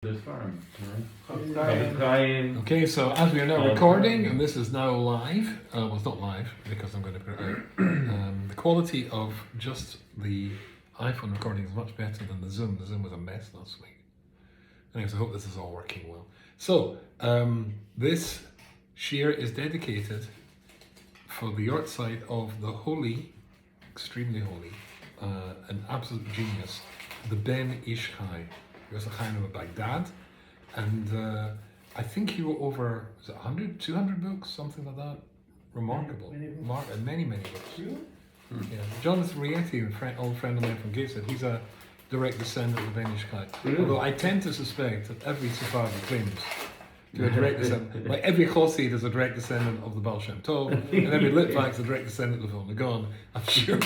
this farm. Okay, so as we are now recording, and this is now live, well, it's not live because I'm going to put it out. The quality of just the iPhone recording is much better than the Zoom. The Zoom was a mess last week. Anyways, I hope this is all working well. So, this shir is dedicated for the yortzeit of the holy, extremely holy, an absolute genius, the Ben Ish Chai. He was a Chaim of Baghdad, and I think he wrote over, was it 100, 200 books, something like that? Remarkable. Many books. Yeah. Jonathan Rietti, an old friend of mine from Gateshead, he's a direct descendant of Ben Ish Chai. Although I tend to suspect that every Sephardi claims to a direct descendant, like every Chassid is a direct descendant of the Baal Shem Tov, and every Litvak is a direct descendant of Vilna Gaon, I'm sure.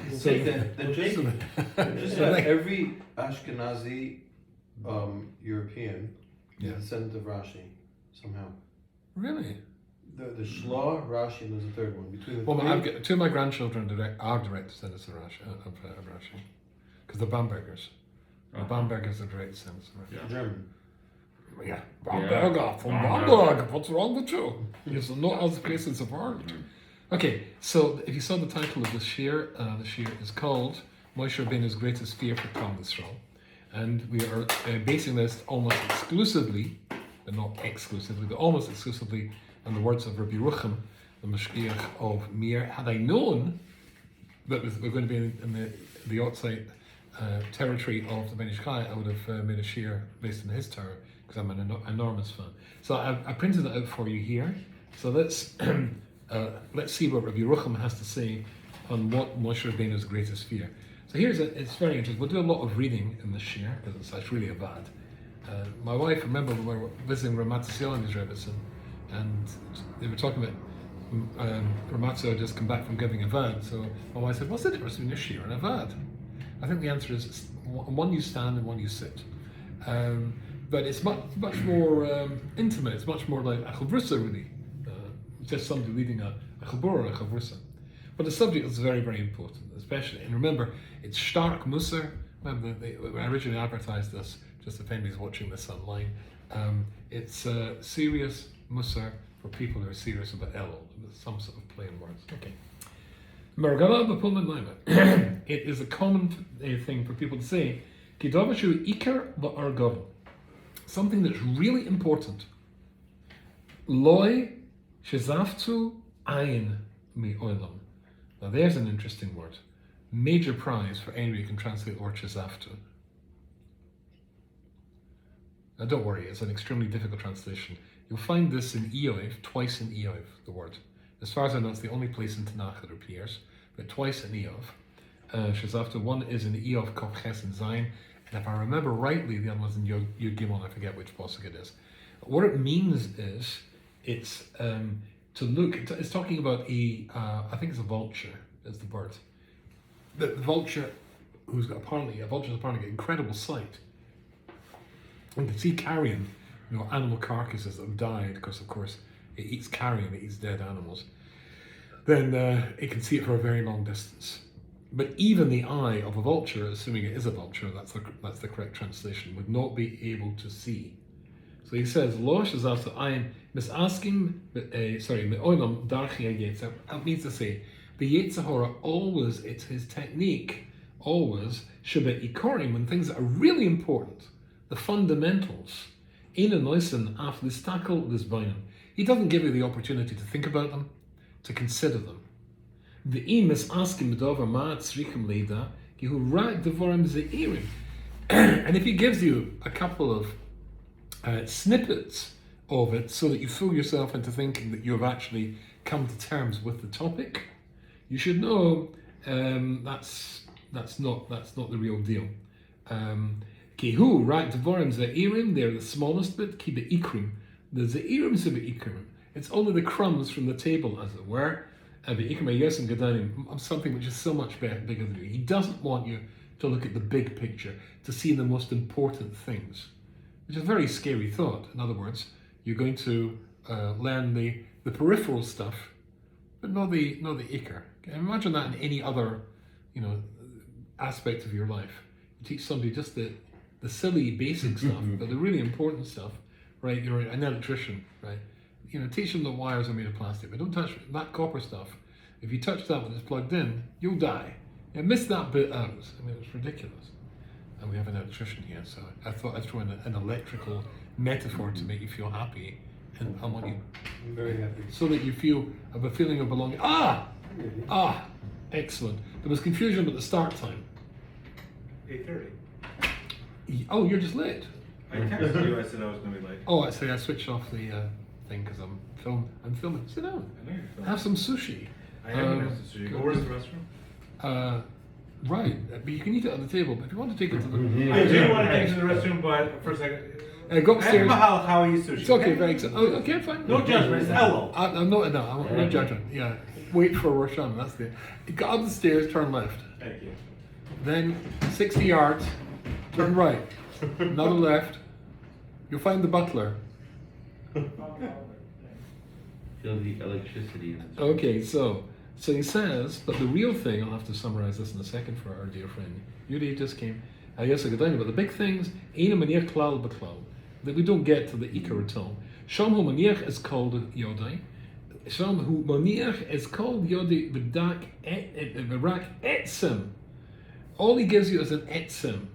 Just like every Ashkenazi European is a descendant of Rashi somehow. Really? The Shlah, Rashi, and there's a third one. Between the Well, three, I've got, two of my grandchildren are direct descendants of Rashi, because the Bambergers. The Bambergers are direct descendants of Rashi. German. Yeah, Bamberger from Bamberg. What's wrong with you? It's not as places of art. Okay, so if you saw the title of the shir is called Moshe Rabbeinu's Greatest Fear for Klal Yisroel, and we are basing this almost exclusively, but not exclusively, but almost exclusively on the words of Reb Yerucham, the Mashgiach of Mir. Had I known that we're going to be in the outside territory of the Ben Ish Chai, I would have made a shir based on his Torah, because I'm an enormous fan. So I printed it out for you here. So let's see what Rabbi Yerucham has to say on what Moshe Rabbeinu's greatest fear. So it's very interesting. We'll do a lot of reading in this shir because it's really a bad. My wife, remember we were visiting Ramatziel and his Rebbetzin, and they were talking about Ramatziel had just come back from giving a vad. So my wife said, "What's the difference between a shir and a vad?" I think the answer is one you stand and one you sit. But it's much more intimate. It's much more like a chavrusa, really. Just somebody leading a chabur or a chavrusa. But the subject is very, very important, especially. And remember, it's stark musar. Remember, when I originally advertised this, just if anybody's watching this online, it's serious musar for people who are serious about Ellul, with some sort of plain words. Okay. It is a common thing for people to say, something that's really important. Loi shezaftu ayin mi oilam. Now there's an interesting word. Major prize for anybody who can translate the word shezaftu. Now don't worry, it's an extremely difficult translation. You'll find this in Eoiv, twice in Eoiv, the word. As far as I know, it's the only place in Tanakh that appears, but twice in Eoiv. Shezaftu, one is in Eoiv, Kof Ches and Zayin, and if I remember rightly, the other one's in Yud Gimel, I forget which pasuk it is. What it means is, it's to look, it's talking about I think it's a vulture, is the bird. The vulture, who's got apparently got incredible sight, and can see carrion, animal carcasses that have died, because of course it eats carrion, it eats dead animals, then it can see it for a very long distance. But even the eye of a vulture, assuming it is a vulture, that's the correct translation, would not be able to see. So he says, Lo shezaftu ayin misaskim, me'olam darchi ha'yetzer. That means to say, the Yetzer Hara always, it's his technique, always, shebe ikorim, when things that are really important, the fundamentals, ina noisen af listakel lisbainam. He doesn't give you the opportunity to think about them, to consider them. And if he gives you a couple of snippets of it so that you fool yourself into thinking that you have actually come to terms with the topic, you should know that's not the real deal. They're the smallest bit. It's only the crumbs from the table, as it were. Something which is so much bigger than you. He doesn't want you to look at the big picture, to see the most important things, which is a very scary thought. In other words, you're going to learn the peripheral stuff, but not the ikar. Imagine that in any other aspect of your life. You teach somebody just the the silly basic stuff, but the really important stuff, right? You're an electrician, right? Teach them the wires are made of plastic, but don't touch that copper stuff. If you touch that when it's plugged in, you'll die. Miss that bit out. It's ridiculous. And we have an electrician here, so I thought I'd throw in an electrical metaphor to make you feel happy, and I want you. I'm very happy. So that you feel a feeling of belonging. Excellent. There was confusion about the start time. 8:30. Oh, you're just late. I texted you. I said I was going to be late. Oh, I say I switched off the thing because I'm filming. Sit down. I know you're filming. Have some sushi. I am going to sushi. Go, where's the restroom? Right, but you can eat it on the table. But if you want to take it to the, I do want to take it to the restroom, but for a second. Go I upstairs. have how you sushi. It's okay, very excited. Oh, okay, fine. No judgment. It's Ellul. I'm not. No, I'm not judging. Yeah, wait for Roshan. That's the. You go up the stairs, turn left. Thank you. Then 60 yards, turn right. Another left. You'll find the butler. Feel the electricity in it. Okay, so he says, but the real thing, I'll have to summarize this in a second for our dear friend Yuri just came. Yes, I got down, but the big things, Eina Maniach Klal B'Klal, that we don't get to the Ikar at all. Sham Hu Maniach is called Yodai. Sham Hu Maniach is called Yodai V'Rak Etzim. All he gives you is an Etzim.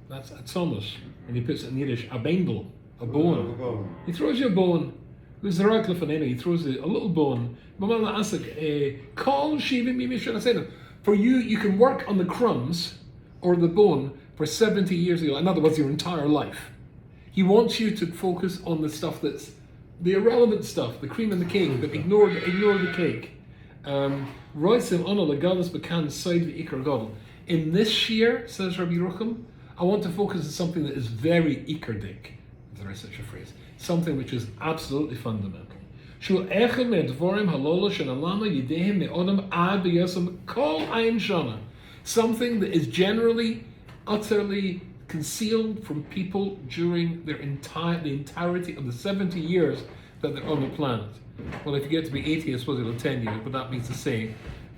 That's Atzomus. And he puts it in Yiddish, a bendel, a bone. He throws you a bone. He throws a little bone. For you can work on the crumbs or the bone for 70 years. In other words, your entire life. He wants you to focus on the stuff that's the irrelevant stuff, the cream and the cake, but ignore the cake. In this year, says Rabbi Yerucham, I want to focus on something that is very ikardik, if there is such a phrase. Something which is absolutely fundamental. Something that is generally, utterly concealed from people during the entirety of the 70 years that they're on the planet. Well, if you get to be 80, I suppose it'll 10 years, but that means to say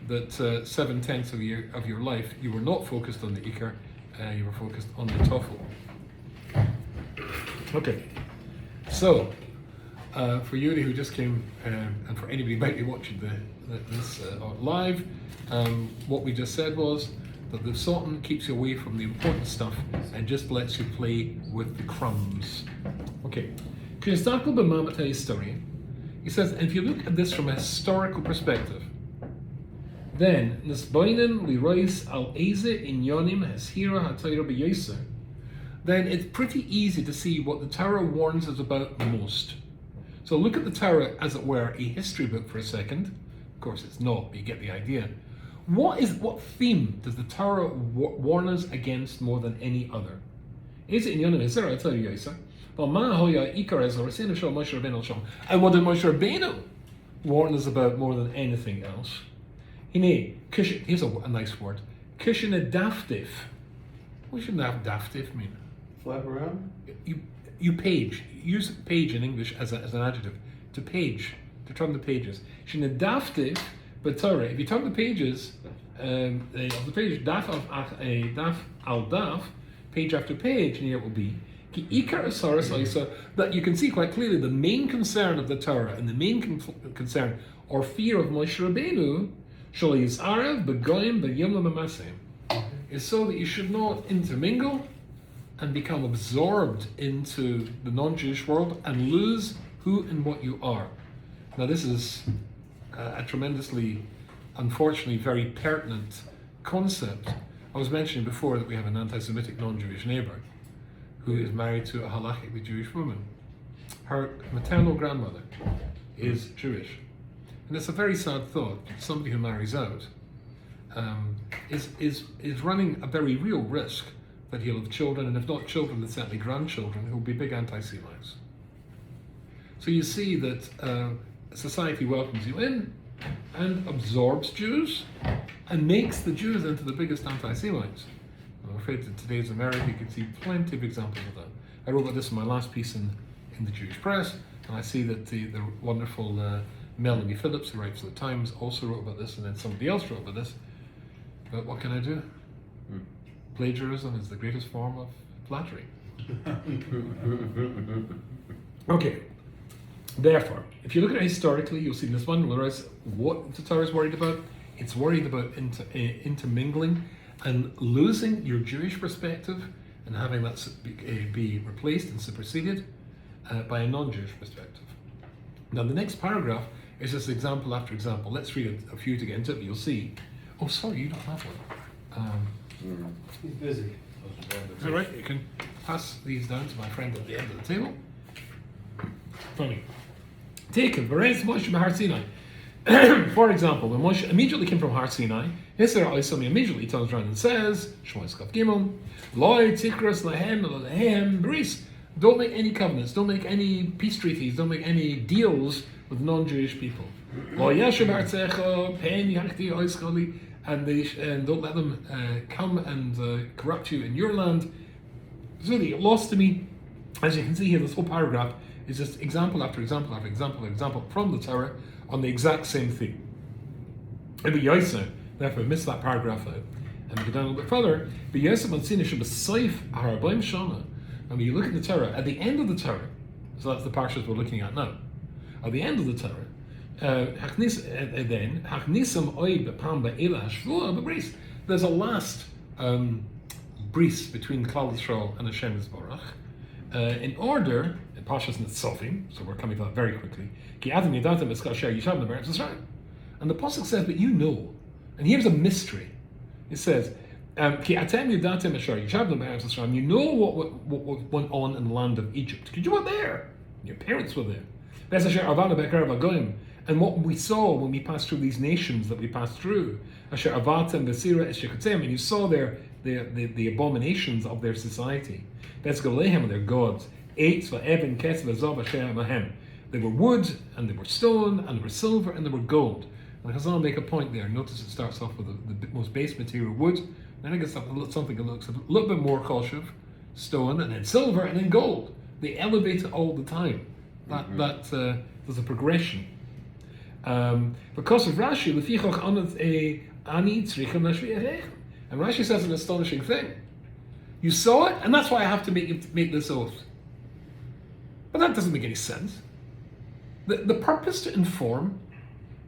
that 7/10 of your life you were not focused on the Ikar, you were focused on the Toffel. Okay. So, for Yuri who just came, and for anybody who might be watching this live, what we just said was that the Sultan keeps you away from the important stuff and just lets you play with the crumbs. Okay. He says, and if you look at this from a historical perspective, then then it's pretty easy to see what the Torah warns us about the most. So look at the Torah, as it were, a history book for a second. Of course it's not, but you get the idea. What theme does the Torah warn us against more than any other? Is it in Yonim Ezra? I'll tell you, Yisa. And what did Moshe Rabbeinu warn us about more than anything else? Here's a nice word. Kishne daftif. What should daftif mean? Flap around? You page. Use page in English as an adjective. To page. To turn the pages. Kishne daftif, but Torah. If you turn the pages of the page, daf al daf, page after page, and here it will be that you can see quite clearly the main concern of the Torah and the main concern or fear of Moshe Rabbeinu is so that you should not intermingle and become absorbed into the non-Jewish world and lose who and what you are. Now this is a tremendously, unfortunately, very pertinent concept. I was mentioning before that we have an anti-Semitic non-Jewish neighbor who is married to a halachically Jewish woman. Her maternal grandmother is Jewish. And it's a very sad thought that somebody who marries out is running a very real risk that he'll have children, and if not children, then certainly grandchildren, who will be big anti-Semites. So you see that society welcomes you in and absorbs Jews and makes the Jews into the biggest anti-Semites. I'm afraid that today's America, you can see plenty of examples of that. I wrote about this in my last piece in the Jewish press, and I see that the wonderful Melanie Phillips, who writes for the Times, also wrote about this, and then somebody else wrote about this. But what can I do? Plagiarism is the greatest form of flattery. Okay. Therefore, if you look at it historically, you'll see this one. Whereas what the Torah is worried about, it's worried about intermingling and losing your Jewish perspective and having that be replaced and superseded by a non-Jewish perspective. Now, the next paragraph is just example after example. Let's read a few to get into it. You'll see. Oh, sorry, you don't have one. He's busy. Is that right? You can pass these down to my friend at the end of the table. Funny. Taken, Beretz Moshe Har Sinai. For example, when Moshe immediately came from Har Sinai, Hisser Oisami immediately turns around and says, Shmois Kaf Gimel, Loi Tikras Lahem Lahem Bris. Don't make any covenants, don't make any peace treaties, don't make any deals with non-Jewish people. Loi Yashem Artzecha, Pen Yachti Oiskali, and don't let them come and corrupt you in your land. It's really lost to me. As you can see here, this whole paragraph is just example after example after example after example from the Torah on the exact same theme. Rabbi Yosef, therefore, missed that paragraph out. And we go down a little bit further. Rabbi Yosef Mansina should be safe Harabim Shana. And when you look at the Torah, at the end of the Torah, so that's the parshas we're looking at now. At the end of the Torah, there's a last bris between Klal Yisroel and Hashem Yisborach. In order, in Parshas Nitzavim, so we're coming to that very quickly. And the pasuk says, but you know, and here's a mystery. It says, you know what went on in the land of Egypt, because you were there. Your parents were there. And what we saw when we passed through these nations that we passed through, and you saw the abominations of their society. Their gods. They were wood, and they were stone, and they were silver, and they were gold. And Chazal make a point there. Notice it starts off with the most base material, wood. Then it gets something that looks a little bit more koshev, stone, and then silver, and then gold. They elevate it all the time. There's a progression. Because of Rashi, and Rashi says an astonishing thing. You saw it, and that's why I have to make this oath. But that doesn't make any sense. The purpose to inform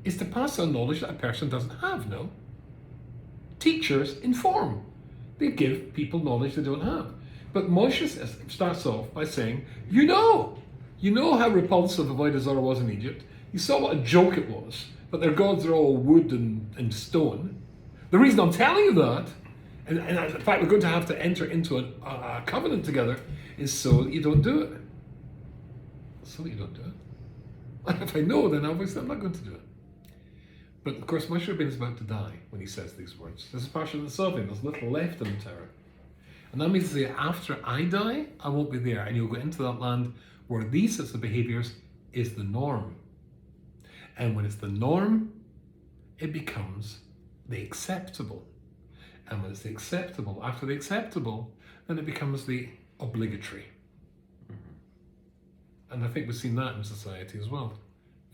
is to pass on knowledge that a person doesn't have, no? Teachers inform. They give people knowledge they don't have. But Moshe starts off by saying, you know how repulsive Avodah Zarah was in Egypt. You saw what a joke it was, that their gods are all wood and stone. The reason I'm telling you that, and in fact we're going to have to enter into a covenant together, is so that you don't do it. So that you don't do it. And if I know, then obviously I'm not going to do it. But of course, Moshe Rabbeinu is about to die when he says these words. This is Parshat Nitzavim. There's little left in the Torah. And that means to say, after I die, I won't be there. And you'll go into that land where these sorts of behaviors is the norm. And when it's the norm, it becomes the acceptable. And when it's the acceptable, after the acceptable, then it becomes the obligatory. And I think we've seen that in society as well,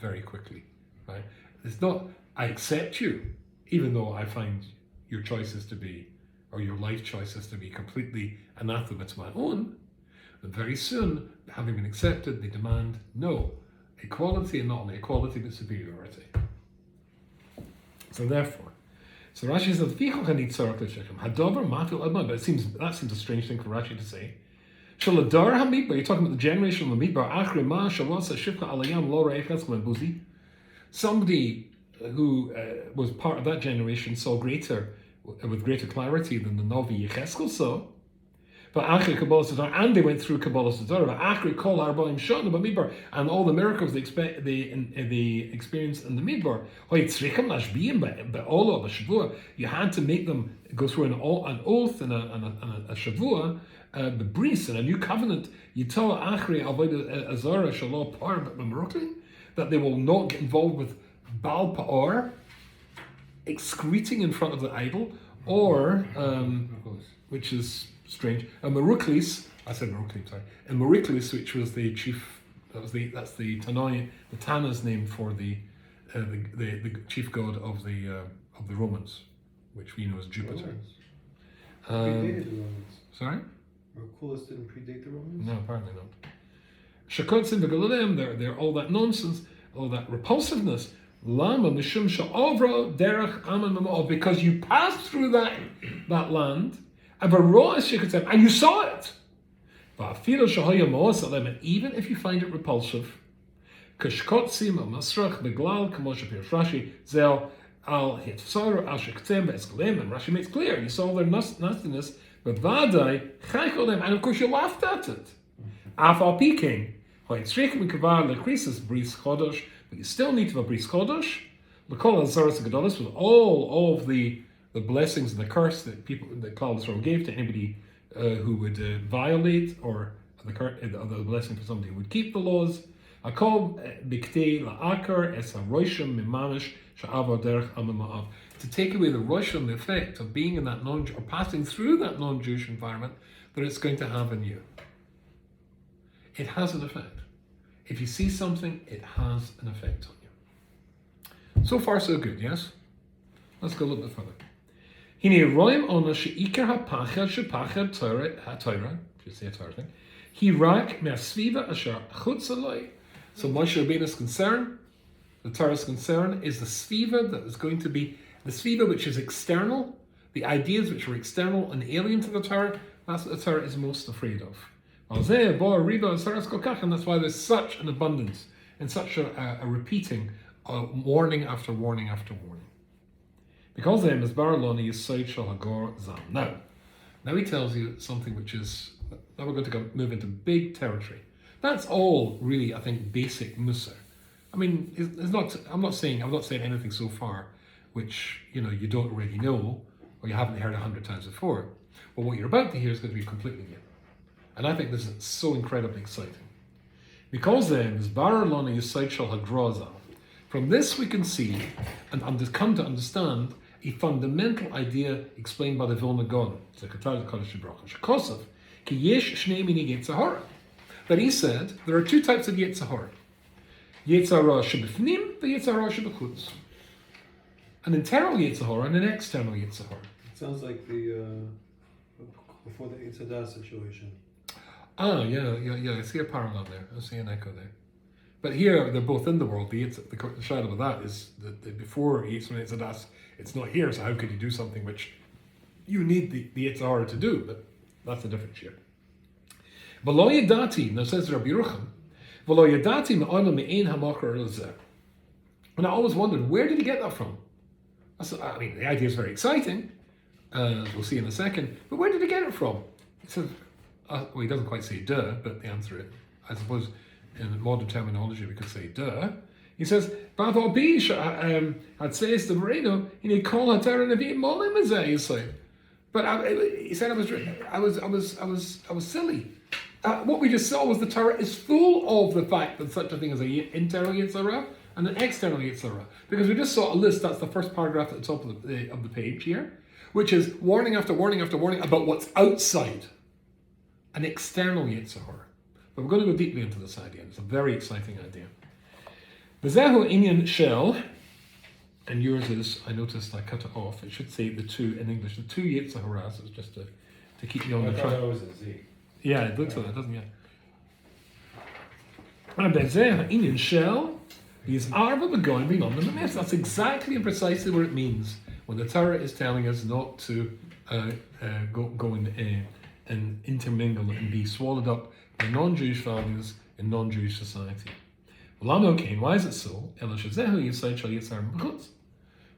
very quickly, right? It's not, I accept you, even though I find your choices to be, or your life choices to be completely anathema to my own. But very soon, having been accepted, they demand, no, equality, and not only equality, but superiority. So therefore, so Rashi says, but that seems a strange thing for Rashi to say. Shaladar Hamidbar, you're talking about the generation of the Midbar. Somebody who was part of that generation saw with greater clarity than the Novi Yecheskel saw. And they went through Kabbalah Midbar, and all the miracles they experienced in the Midbar. You had to make them go through an oath and a Shavua, the bris, and a new covenant. That they will not get involved with Baal Pa'or, excreting in front of the idol, or which is strange, and Meruklis, and Meruklis, which was the chief, that's the Tanai, the Tana's name for the chief god of the Romans, which we know as Jupiter. Predated the Romans. Sorry? Kulas didn't predate the Romans? No, apparently not. Shakotzim v'galalim, they're all that nonsense, all that repulsiveness. Lama mishum sha'avra derech aman mama'ov, because you passed through that land, and you saw it. And even if you find it repulsive, kashkotzim al-masrach beglal kamosha pirshrashi zel al hitzar al shektem be'eskalem, and Rashi makes clear, you saw their nastiness, but Vaadim chaykolem, and of course you laughed at it. Afal piking, hoitzrikim kavar lekrisis bris chodosh, but you still need to have a bris chodosh, l'kol al-zaras gedolos, with all of the blessings and the curse that Klal Yisroel gave to anybody who would violate, or the blessing for somebody who would keep the laws. To take away the roshim, the effect of being in that or passing through that non-Jewish environment that it's going to have on you. It has an effect. If you see something, it has an effect on you. So far, so good, yes? Let's go a little bit further. Hine roim ona sheikar hapachad shepachad Torah, if you say a Torah thing, he rak me'asviva asher chutz aloi. So Moshe Rabbeinu's concern, the Torah's concern, is the sviva that is going to be, the sviva which is external, the ideas which are external and alien to the Torah. That's what the Torah is most afraid of. And that's why there's such an abundance and such a repeating of warning after warning after warning. Because then is Baraloni is Said Hagor Zam. Now he tells you something which is, now we're going to move into big territory. That's all really, I think, basic Musa. I mean, it's not. I'm not saying anything so far which you don't already know or you haven't heard 100 times before. But what you're about to hear is going to be completely new, and I think this is so incredibly exciting. Because then is Baraloni is Said Hagor Zam. From this we can see and come to understand a fundamental idea explained by the Vilna Gaon, that he said there are two types of Yetzirah. Yetzirah shebifnim, the Yetzirah shebechutz. An internal Yetzirah and an external Yetzirah. It sounds like the before the Eitzadah situation. Yeah. I see a parallel there. I see an echo there. But here they're both in the world. The shadow of that is that before Eitzadah, it's not here. So how could you do something which you need the Yetzirah to do? But that's the difference here. V'lo yadati, now says Reb Yerucham, v'lo yadati me'ana me'ein ha'makar elazeh. And I always wondered, where did he get that from? I mean, the idea is very exciting, as we'll see in a second, but where did he get it from? He says, well, he doesn't quite say duh, but the answer is, I suppose, in modern terminology, we could say duh. He says, "Ba'al pi had says the Moreno, and he called her and he molim azay." But he said I was silly. What we just saw was the Torah is full of the fact that such a thing as an internal Yetzirah and an external Yetzirah. Because we just saw a list, that's the first paragraph at the top of the page here, which is warning after warning after warning about what's outside an external Yetzirah. But we're going to go deeply into this idea. It's a very exciting idea. V'zehu inyan shel, and yours is, I noticed I cut it off, it should say the two in English, the two Yetzirahs, it's just to keep you on the track. I thought that was a Z. Yeah, it looks like that, doesn't it? And V'zehu inyan shel, is arba begoin beyond the mess. That's exactly and precisely what it means when the Torah is telling us not to go and intermingle and be swallowed up by non-Jewish values in non-Jewish society. Well, why is it so?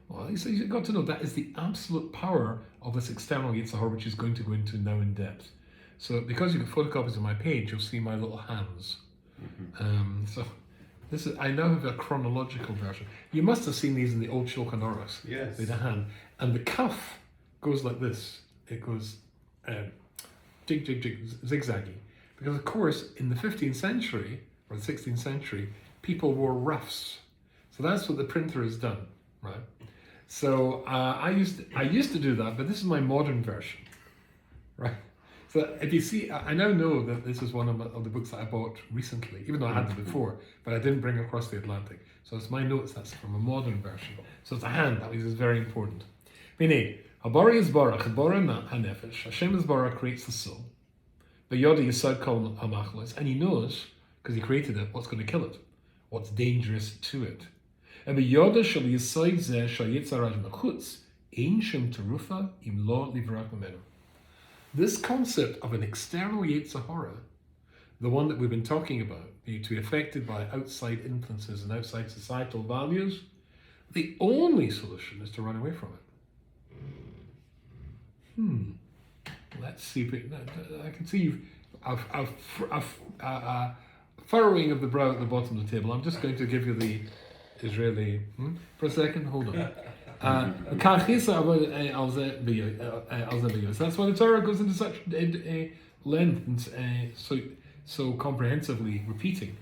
Well, you've got to know that is the absolute power of this external Yitzhar, which is going to go into now in depth. So, because you get photocopies of my page, you'll see my little hands. Mm-hmm. So, this is, I now have a chronological version. You must have seen these in the old Shulchan Aruch. Yes. With a hand. And the cuff goes like this. It goes jig, jig, jig, zigzaggy. Because, of course, in the 15th century, or the 16th century, people wore ruffs. So that's what the printer has done, right? So I used to do that, but this is my modern version, right? So if you see, I now know that this is one of the books that I bought recently, even though I had them before, but I didn't bring it across the Atlantic. So it's my notes, that's from a modern version. So it's a hand, that is very important. Meaning, Habari is bara, Chabara hanefesh, Hashem is bara creates the soul. But Yoda Yisod Kol HaMachlos, and he knows, because he created it, what's going to kill it, what's dangerous to it. And the Yoda Shal Yisod Zeh Shal Yitzhar Mechutz, Ein Shem Terufa Im Lo Livrach Memenu. This concept of an external Yetzirah, the one that we've been talking about, to be affected by outside influences and outside societal values, the only solution is to run away from it. Let's see if I can see you've furrowing of the brow at the bottom of the table. I'm just going to give you the Israeli for a second. Hold on. So that's why the Torah goes into such length and so comprehensively repeating.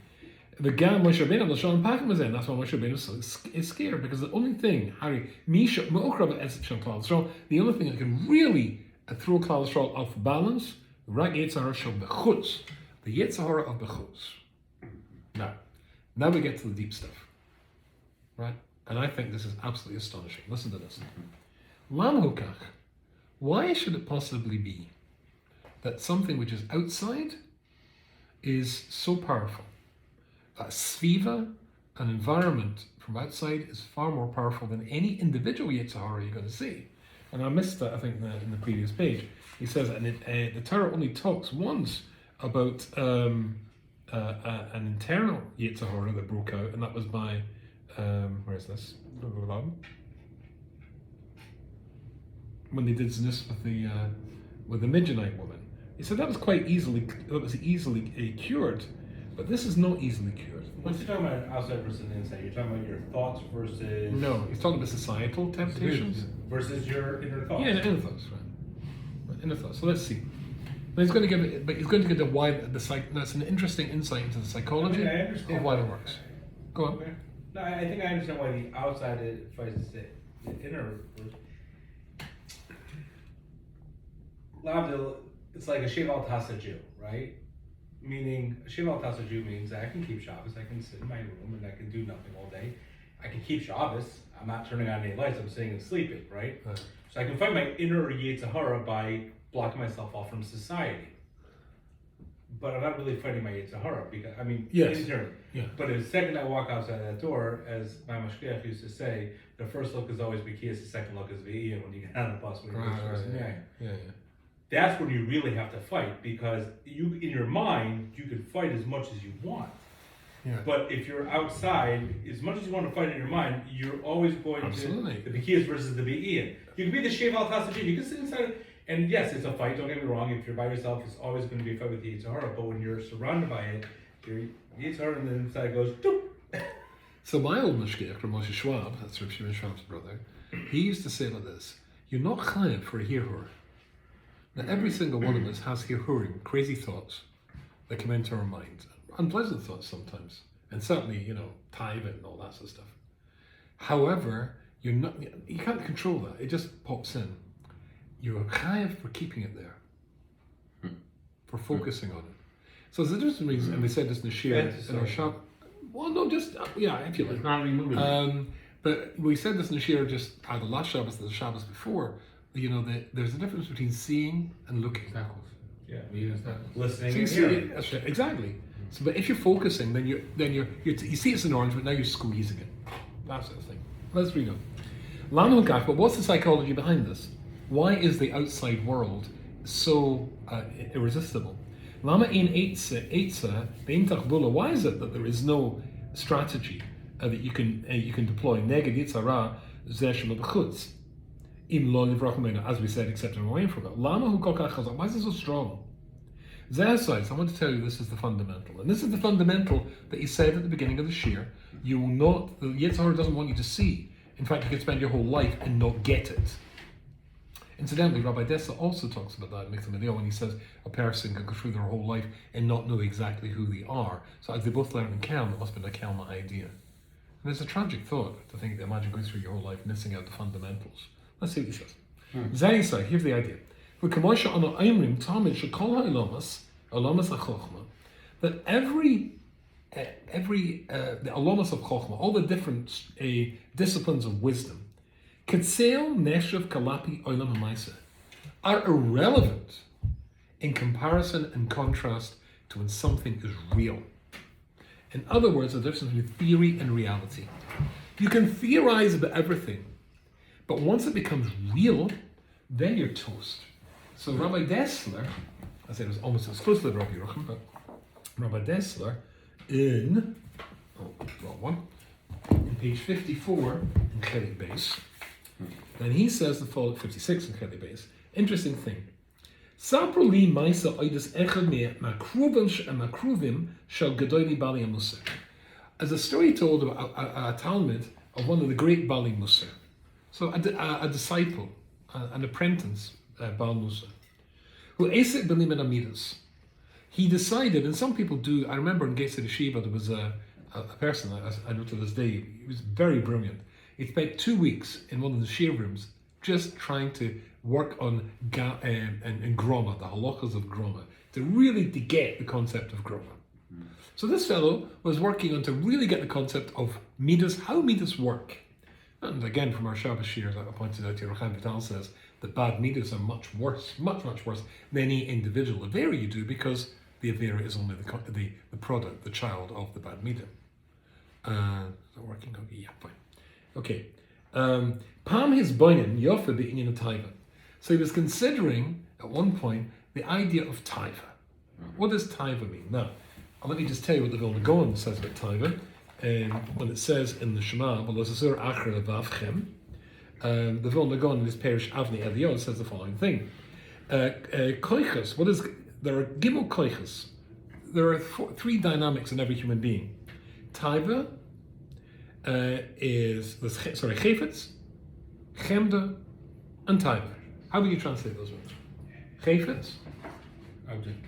The Gam Moshe Rabbeinu Lashon Pachim is in. That's why Moshe Rabbeinu is scared, because the only thing, the only thing that can really throw Klal Yisroel off balance, Rak Yetzirah Shel Bechutz, the Yetzirah of Bechutz. Now we get to the deep stuff, right? And I think this is absolutely astonishing. Listen to this. Lam Hukach. Why should it possibly be that something which is outside is so powerful? A sviva, an environment from outside, is far more powerful than any individual Yetzirah you're going to see. And I missed that, I think, in the previous page. He says, and the Torah only talks once about an internal Yetzirah that broke out, and that was by, where is this? When they did this with the Midianite woman. He said that was easily cured, but this is not easily cured. What's he talking about outside versus inside? You're talking about your thoughts versus... No, he's talking about societal temptations. Versus your inner thoughts. Yeah, inner thoughts, right. Inner thoughts. So let's see. But he's going to give the why that's an interesting insight into the psychology of why it works. Go on. Okay. No, I think I understand why the outside fights the inner. Lavdil, it's like a Sheval Tasa Jew, right? Meaning, Sheval Tasa Jew means that I can keep Shabbos, I can sit in my room and I can do nothing all day. I can keep Shabbos, I'm not turning on any lights, I'm sitting and sleeping, right? So I can fight my inner Yetzirah by blocking myself off from society. But I'm not really fighting my Yetzirah, because, internally. Yeah. But the second I walk outside that door, as my mashgiach used to say, the first look is always Bekias, the second look is Ve'iyah when you get on the bus. Yeah. That's when you really have to fight, because you, in your mind, you can fight as much as you want. Yeah. But if you're outside, as much as you want to fight in your mind, you're always going to the Bekias versus the Ve'iyah. You can be the Sheval Tasajid, you can sit inside, and yes, it's a fight, don't get me wrong. If you're by yourself, it's always going to be a fight with the Yitzhara, but when you're surrounded by it, your Yitzhara and the inside goes, doop. So my old mashgiach, Moshe Schwab, that's Reb Schwab's brother, he used to say like this: you're not chayav for a hirhur. Now every single one of us has hirhurim, crazy thoughts that come into our mind, unpleasant thoughts sometimes, and certainly, tithing and all that sort of stuff. However, you can't control that; it just pops in. You're chayav for keeping it there, for focusing on it. So there's a difference between, and we said this in the shir in our shop. Well, no, just if you like. It's not removing. But we said this in the shir just either last Shabbos or the Shabbos before. There's a difference between seeing and looking. Yeah. Listening and hearing. Exactly. So, but if you're focusing, then you see it's an orange, but now you're squeezing it. That sort of thing. Let's read on. But what's the psychology behind this? Why is the outside world so irresistible? Why is it that there is no strategy that you can deploy? As we said, except in away from it. Why is it so strong? I want to tell you this is the fundamental. And this is the fundamental that he said at the beginning of the shir. The Yetzirah doesn't want you to see. In fact, you can spend your whole life and not get it. Incidentally, Rabbi Dessa also talks about that in Mikta Medeo when he says a person can go through their whole life and not know exactly who they are. So as they both learn in Kelm, it must have been a Kelma idea. And it's a tragic thought to imagine going through your whole life missing out the fundamentals. Let's see what he says. Zanisai, here's the idea. That the alamas of Chochmah, all the different disciplines of wisdom, Ketzel Neshav Kalapi Olam HaMaisa, are irrelevant in comparison and contrast to when something is real. In other words, the difference between theory and reality. You can theorize about everything, but once it becomes real, then you're toast. So Rabbi Dessler, I said it was almost exclusively Rabbi Yerucham, but Rabbi Dessler in, wrong one, in page 54 in Chelik Beis, and he says the following, 56 in Chelik Beis, interesting thing. Sapro li maisa oidus echad me makruvim shel gedoyli bali Moshe. As a story told about a Talmud of one of the great Bali Moshe. So a disciple, an apprentice, Bali Moshe, who esek b'limed amidas. He decided, and some people do, I remember in Gates of the Yeshiva, there was a person, I know to this day, he was very brilliant. He spent 2 weeks in one of the shir rooms just trying to work on and Groma, the halachas of Groma, to really get the concept of Groma. So this fellow was working on to really get the concept of midas, how midas work. And again, from our Shabbos shir, that I pointed out, Yerucham Vital says that bad midas are much worse than any individual avera you do, because the avera is only the product, the child of the bad midah. Is that working? Okay, yeah, fine. Okay. Pam his boinen yofa be'inyan taiva. So he was considering at one point the idea of taiva. What does taiva mean? Now, let me just tell you what the Vilna Gaon says about taiva. When it says in the Shema, the Vilna Gaon in his parish Avnei Eliyahu says the following thing: koiches. There are gimel koiches. There are three dynamics in every human being. Taiva is chefetz, chemda, and taiva. How would you translate those words? Chefetz? Object.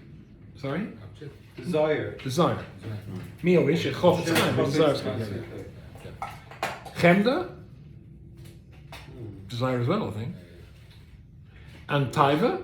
Sorry? Object. Desire. Desire. Mio is je chofetz desire. Chemda? Desire as well, I think. And taiva?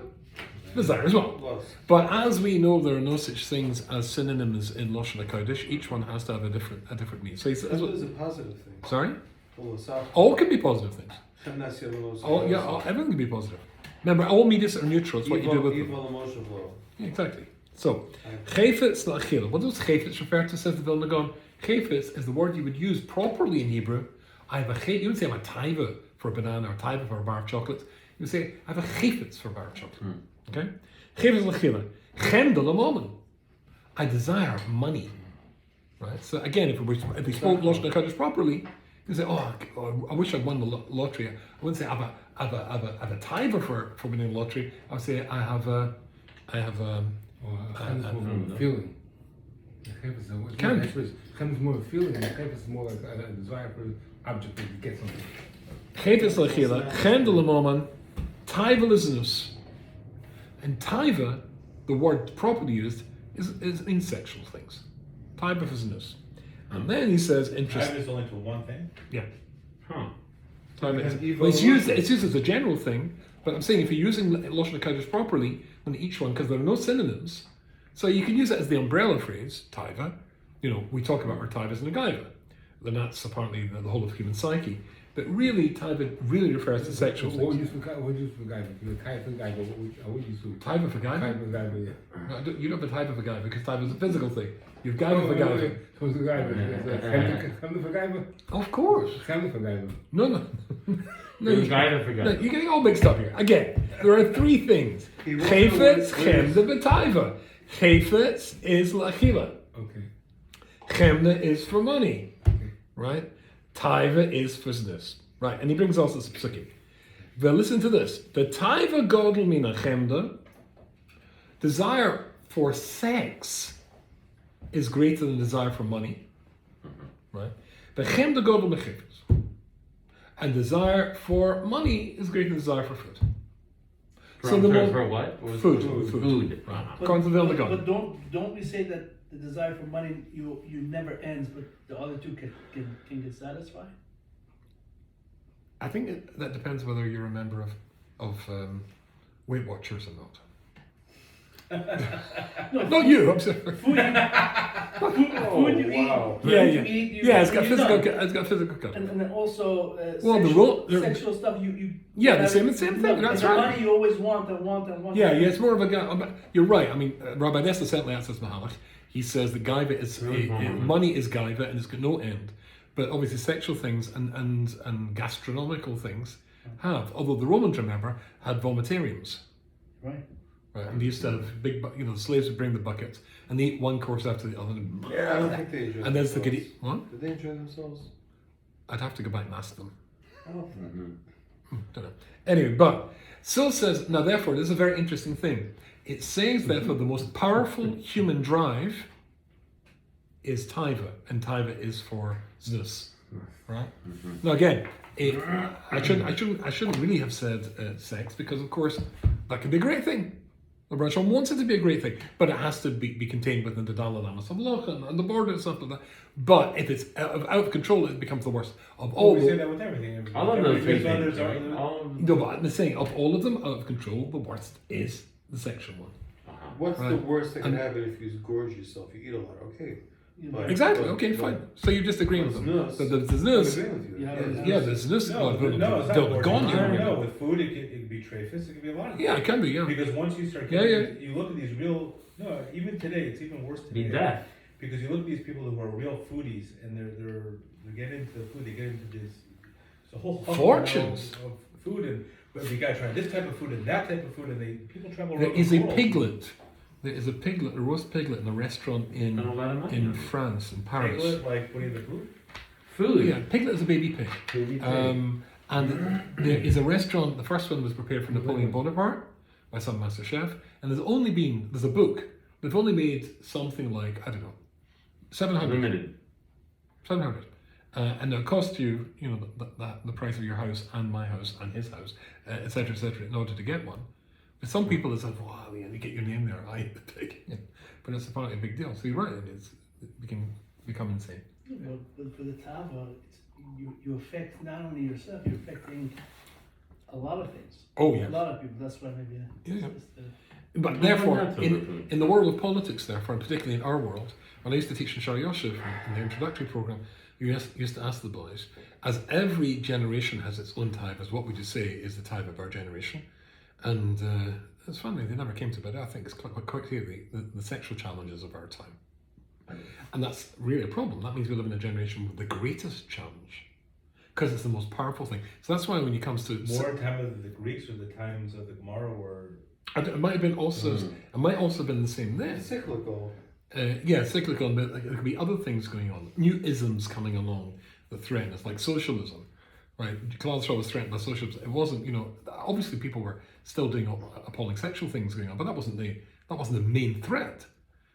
Desire as well. But as we know, there are no such things as synonyms in Lashon HaKodesh. Each one has to have a different meaning. So That is a positive thing. sorry? Philosophical. All can be positive things. Everything can be positive. Remember, all medias are neutral. It's what you do with them. Evil emotion flow. Yeah, exactly. So, chefetz la'achila. What does chefetz refer to, says the Vilna Gaon? Chefetz is the word you would use properly in Hebrew. You would say I'm a taiva for a banana or taiva for a bar of chocolate. You would say I have a chefetz for a bar of chocolate. Okay? Chefetz la'achila. Chemda l'momen. I desire money. Right? So again, if we spoke Lashon HaKodesh properly, you say, I wish I'd won the lottery. I wouldn't say I have a taiva for winning the lottery. I would say I have a feeling. Comes more of a feeling, and is more like a desire for the object to get something. Chefetz la'achila, chemda l'momen, taiva liznus. And taiva, the word properly used, is in sexual things. Taiva is nus. And then he says, interesting. Taiva is only for one thing? Yeah. Huh. It's used as a general thing, but I'm saying if you're using Lashon HaKodesh properly, on each one, because there are no synonyms, so you can use it as the umbrella phrase, taiva. You know, we talk about our taivas and gaiva. Then that's apparently the whole of human psyche. But really, taiva really refers to sexual things. What would you use for gaiva? Taiva for gaiva, what would you use? Taiva for gaiva? Taiva for gaiva, yeah. No, you don't have a taiva for gaiva, because taiva is a physical thing. You've gaiva for gaiva. Who's the gaiva? Chemda for gaiva? Of course. Chemda for gaiva. No. Gaiva for gaiva. No, you're getting all mixed up here. Again, there are three things. Chefetz, chemda, betaiva. Chefetz is la'achila. Okay. Chemda is for money. Right? Taiva is for znus. Right, and he brings also this psukim. But listen to this. The taiva godel mina chemda, desire for sex is greater than desire for money. Right? But chemda godel mechefetz. And desire for money is greater than desire for food. For what? Food. Right. According to the Vilna Gaon. But don't we say that the desire for money you never ends, but the other two can get satisfied? I think that depends whether you're a member of Weight Watchers or not. No, Not you, I'm sorry. food you eat. Yeah, you yeah. eat, you Yeah, it's got you're physical. done. It's got physical cut. And then also Well, the sexual stuff. You Yeah, the have- same thing. no, That's the right. money you always want and want and want. Yeah, it's more of a guy. You're right. I mean, Rabbi Dessa certainly answers Muhammad. He says that gaiva is money is gaiva and it's got no end. But obviously, sexual things and gastronomical things have. Although the Romans, remember, had vomitariums. Right. Right, and they used to have big, the slaves would bring the buckets and they eat one course after the other. I don't think they enjoy And then they could themselves. eat. What? Did they enjoy themselves? I'd have to go back and ask them. I don't think. Don't know. Anyway, but Sil says, now therefore, this is a very interesting thing. It says, therefore, the most powerful human drive is taiva, and taiva is for Zeus. Right? Now again, I shouldn't really have said sex, because of course that can be a great thing. The Reb Yerucham wants it to be a great thing, but it has to be contained within the Dalal Amos of Loch and the border and stuff like that. But if it's out of control, it becomes the worst of all. We say that with everything. All of those Because things, others right? are- All No, but I'm saying of all of them, out of control, the worst is the sexual one. What's the Right. worst that can And- happen if you gorge yourself? You eat a lot, okay. But- Exactly. but- Okay, but- fine. So you just agree with them. Snus. The I Zeus. agree with you. Yeah, Yeah, the Zeus. No, it's not They'll be gorgeous. gone. No, with food it could be traphus, it could be a lot of Yeah, it can be. Yeah. Because once you start Yeah, getting, you look at these real, no, even today, it's even worse be today. death. Because you look at these people who are real foodies and they get into food, they get into this, it's a whole hustle Fortunes. of food, and but you gotta try this type of food and that type of food, and people travel There around is the a world. piglet. There is a piglet, a roast piglet, in a restaurant Spend a lot of money in on it. France, in Paris. Piglet, like Winnie the Pooh. Food. Yeah, piglet is a baby pig. Baby pig. And there is a restaurant. The first one was prepared for Napoleon Bonaparte by some master chef, and there's a book. They've only made something like, I don't know, 700. Limited. 700. And it'll cost you, the price of your house and my house and his house, etc., in order to get one. But some people have said, wow, you get your name there, I eat the pig. Yeah. But it's apparently a big deal. So you're right, it can become insane. But for the tava, you affect not only yourself, you're affecting a lot of things. Oh, yeah. A lot of people. That's why maybe. Yeah. It's the, But therefore, not so good. in the world of politics, therefore, and particularly in our world, when I used to teach in Shar Yoshev in the introductory program, you used to ask the boys, as every generation has its own type, as what would you say is the type of our generation? And it's funny, they never came to it. I think it's quite clear the sexual challenges of our time. And that's really a problem. That means we live in a generation with the greatest challenge, because it's the most powerful thing. So that's why when it comes to More time of the Greeks or the times of the Gemara, or it might have been also it might also have been the same then. It's cyclical. Cyclical, but there could be other things going on. New isms coming along that threaten us, like socialism, right? Klal Yisroel was threatened by socialism. It wasn't, obviously people were still doing appalling sexual things going on, but that wasn't the main threat.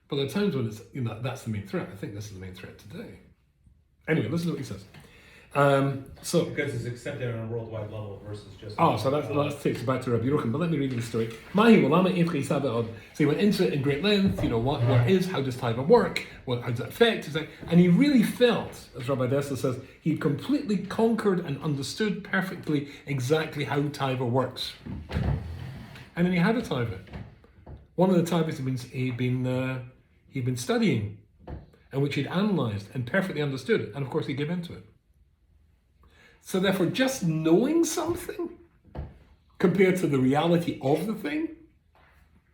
But there are times when it's, that's the main threat. I think this is the main threat today. Anyway, listen to what he says. So because it's accepted on a worldwide level versus just. so that takes us back to Reb Yerucham, but let me read you the story. So he went into it in great length, how does taiva work, how does it affect, and he really felt, as Rabbi Dessa says, he completely conquered and understood perfectly exactly how taiva works. And then he had a taiva. One of the taivas he'd been studying, and which he'd analysed and perfectly understood, and of course he gave into it. So therefore, just knowing something compared to the reality of the thing,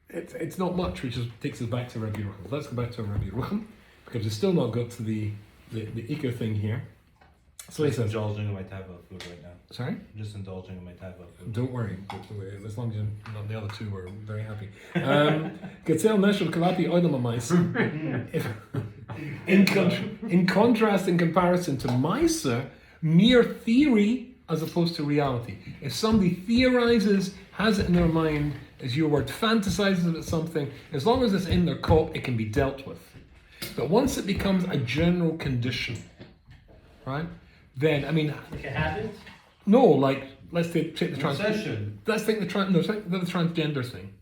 it's not much, which takes us back to Reb Yerucham. Let's go back to Reb Yerucham, because we've still not got to the eco thing here. So he I'm says, indulging in my type of food right now. sorry? I'm just indulging in my type of food. Don't worry, as long as you're not the other two, we're very happy. Getzel Neshel Kalapi Oidam Amais. In contrast, in comparison to Maisa, mere theory as opposed to reality. If somebody theorizes, has it in their mind, as your word, fantasizes about something, as long as it's in their cop, it can be dealt with. But once it becomes a general condition, right? Then, like a habit. no, like let's take the Obsession. let's take the transgender thing,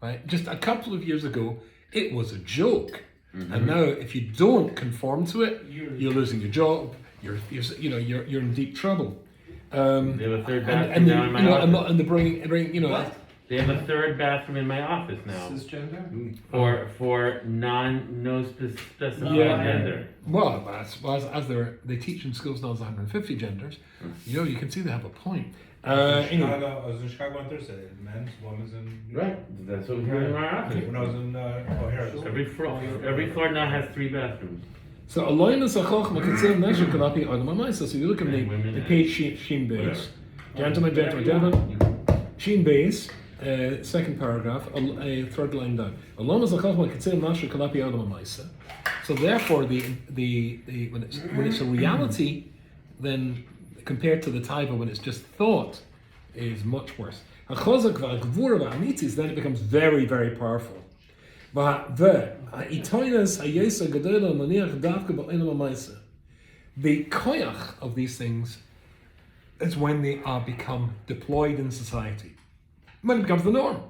right? Just a couple of years ago, it was a joke, and now if you don't conform to it, you're losing your job. You're in deep trouble. They have a third bathroom And down in my office. and they bring What? They have a third bathroom in my office now Cisgender? for no specified Yeah. gender. Well, as they teach in schools now, there's 150 genders. You can see they have a point. Anyway. I was in Chicago on Thursday. Men's, women's, and Right, that's what we have in our office. when I was in O'Hara. Every floor now has 3 bathrooms. So alignment sachach makatzel neshek kalapi adam amaisa. So you look at the page sheen base, gentlemen, sheen base, second paragraph, third line down. Alignment sachach makatzel neshek kalapi adam amaisa. So therefore, when it's a reality, then compared to the taiva when it's just thought, is much worse. Then it becomes very, very powerful. The koyach of these things is when they are become deployed in society, when it becomes the norm.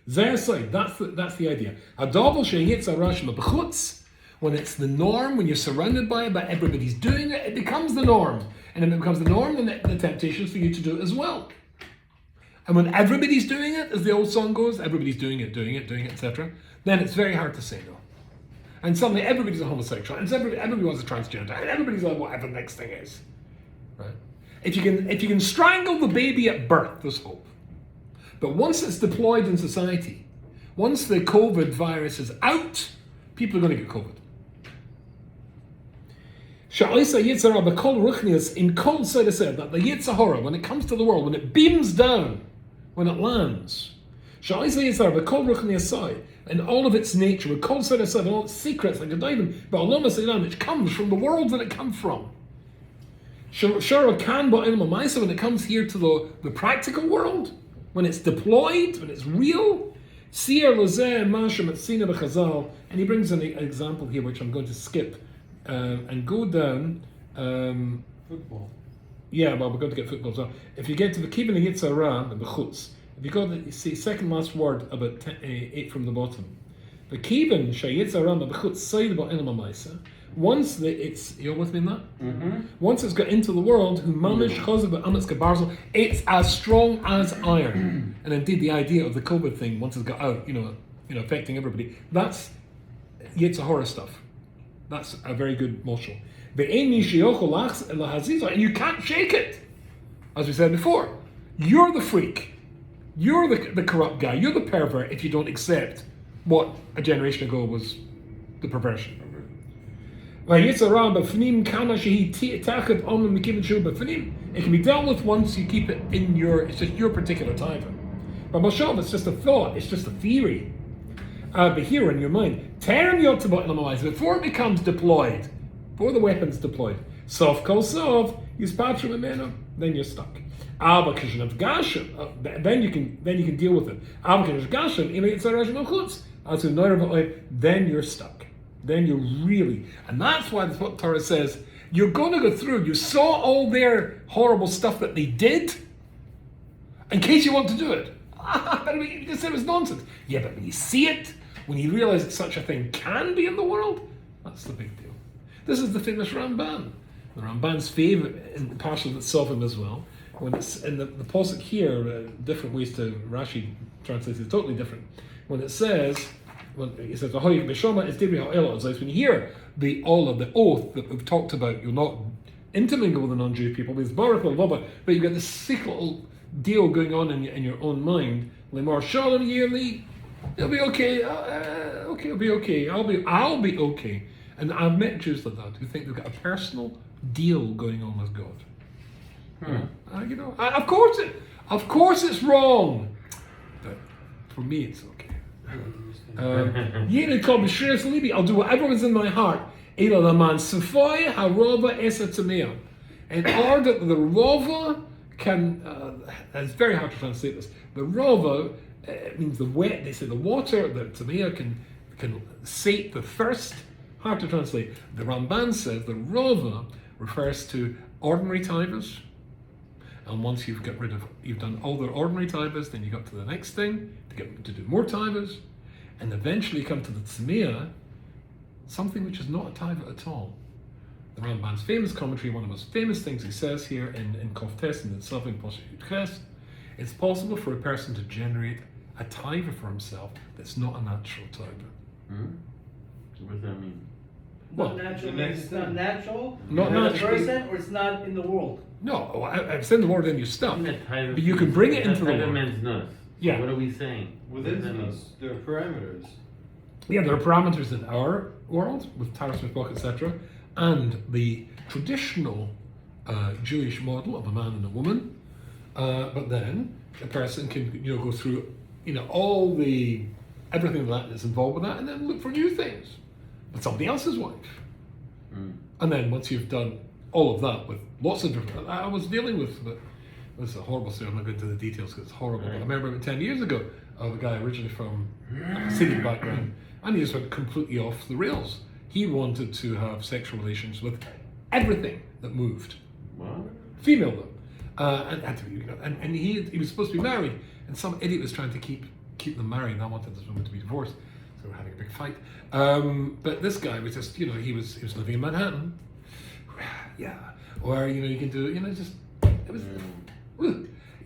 That's the idea. When it's the norm, when you're surrounded by it, but everybody's doing it, it becomes the norm. And if it becomes the norm, then the temptation is for you to do it as well. And when everybody's doing it, as the old song goes, everybody's doing it, etc., then it's very hard to say no. And suddenly everybody's a homosexual, and everybody wants a transgender, and everybody's like whatever the next thing is. Right? If you can strangle the baby at birth, there's hope. But once it's deployed in society, once the COVID virus is out, people are going to get COVID. In cold side said that the Yitzhahara, when it comes to the world, when it beams down, when it lands, in all of its nature, with cold side and all its secrets, like a diamond, but which comes from the world that it comes from. When it comes here to the practical world, when it's deployed, when it's real, and he brings an example here, which I'm going to skip, and go down. Football. Yeah, well, we're going to get football as well. If you get to the Kibbutz and Yitzhara and the Chutz, if you go to the second last word about 8 from the bottom, the Kibbutz Yitzhara and the Chutz side about Ilma. Once you're with me in that? Mm-hmm. Once it's got into the world, it's as strong as iron. And indeed, the idea of the COVID thing, once it's got out, affecting everybody, that's Yitzhahara stuff. That's a very good moshel. And you can't shake it. As we said before, you're the freak. You're the corrupt guy. You're the pervert if you don't accept what a generation ago was the perversion. It can be dealt with once you keep it in it's just your particular taiva. But Moshe, it's just a thought, it's just a theory. But here in your mind, before it becomes deployed, before the weapon's deployed, sof kol sof, then you're stuck. Then you can deal with it. Then you're stuck. Then you're really, and that's why that's what Torah says. You're going to go through. You saw all their horrible stuff that they did. In case you want to do it, but you just said it was nonsense. Yeah, but when you see it, when you realize that such a thing can be in the world, that's the big deal. This is the famous Ramban. The Ramban's favorite in the parsha that's Sovim as well. When it's in the posuk here, different ways to Rashi translates it totally different. When it says. When he says, when you hear all of the oath that we've talked about, you'll not intermingle with the non-Jewish people, but you've got this secret little deal going on in your own mind. It'll be okay. It'll be okay. I'll be okay. And I've met Jews like that who think they've got a personal deal going on with God. Of course it's wrong, but for me it's okay. I'll do whatever is in my heart. In order that the rova can, it's very hard to translate this. The rova means the wet. They say the water, the tamea can sate the thirst. Hard to translate. The Ramban says the rova refers to ordinary taivas. And once you've done all the ordinary taivas, then you got to the next thing to do more taivas. And eventually come to the tzmiya, something which is not a taiva at all. The Ramban's famous commentary, one of the most famous things he says here in Koftes and in Sovim Poshet Ches, it's possible for a person to generate a taiva for himself that's not a natural taiva. Hmm? What does that mean? Well, Not natural the means next it's not thing. natural Not in the natural. person, or it's not in the world. No, I've sent the word in your stuff. Isn't that taiva But you can bring it that's into the taiva world. means nus. So Yeah. what are we saying? What does that Within mean? us, there are parameters. Yeah, there are parameters in our world with Taras Mishpach, etc., and the traditional Jewish model of a man and a woman. But then a person can, go through, all the everything that is involved with that, and then look for new things with somebody else's wife. Mm. And then once you've done all of that with lots of different, I was dealing with, but it was a horrible story. I'm not going into the details because it's horrible. But I remember about 10 years ago of a guy originally from a city background, and he just went completely off the rails. He wanted to have sexual relations with everything that moved, What? female though, and had to be, and he was supposed to be married, and some idiot was trying to keep them married, and I wanted this woman to be divorced, so we're having a big fight. But this guy was just, he was living in Manhattan, yeah, where you can do, just it was.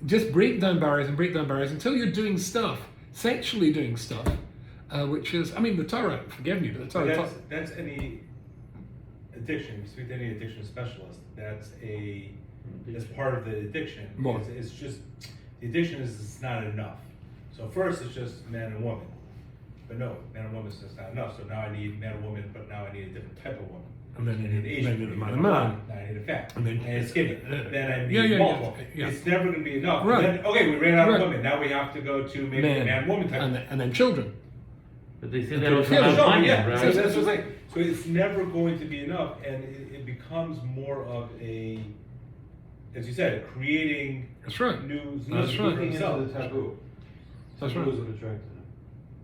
Just break down barriers until you're doing stuff, sexually doing stuff, which is, the Torah, forgive me, but the Torah. That's any addiction. You speak to any addiction specialist. That's part of the addiction. More. It's just the addiction is it's not enough. So first it's just man and woman, but no, man and woman is just not enough. So now I need man and woman, but now I need a different type of woman. And then I need an Asian then woman, the man. Now I need a fat, And then- it's skinny. Then I need Yeah, multiple. yeah. It's never going to be enough. Right. And then, okay, we ran out Right. of women. Now we have to go to maybe a man-woman type. and then children. But they say Okay. that also Yeah, about Sure, money, yeah. right? So that's what I'm saying. So it's never going to be enough, and it becomes more of a, as you said, creating That's right. new That's right. Looking into himself. the taboo. That's Taboo right. is what attracted him.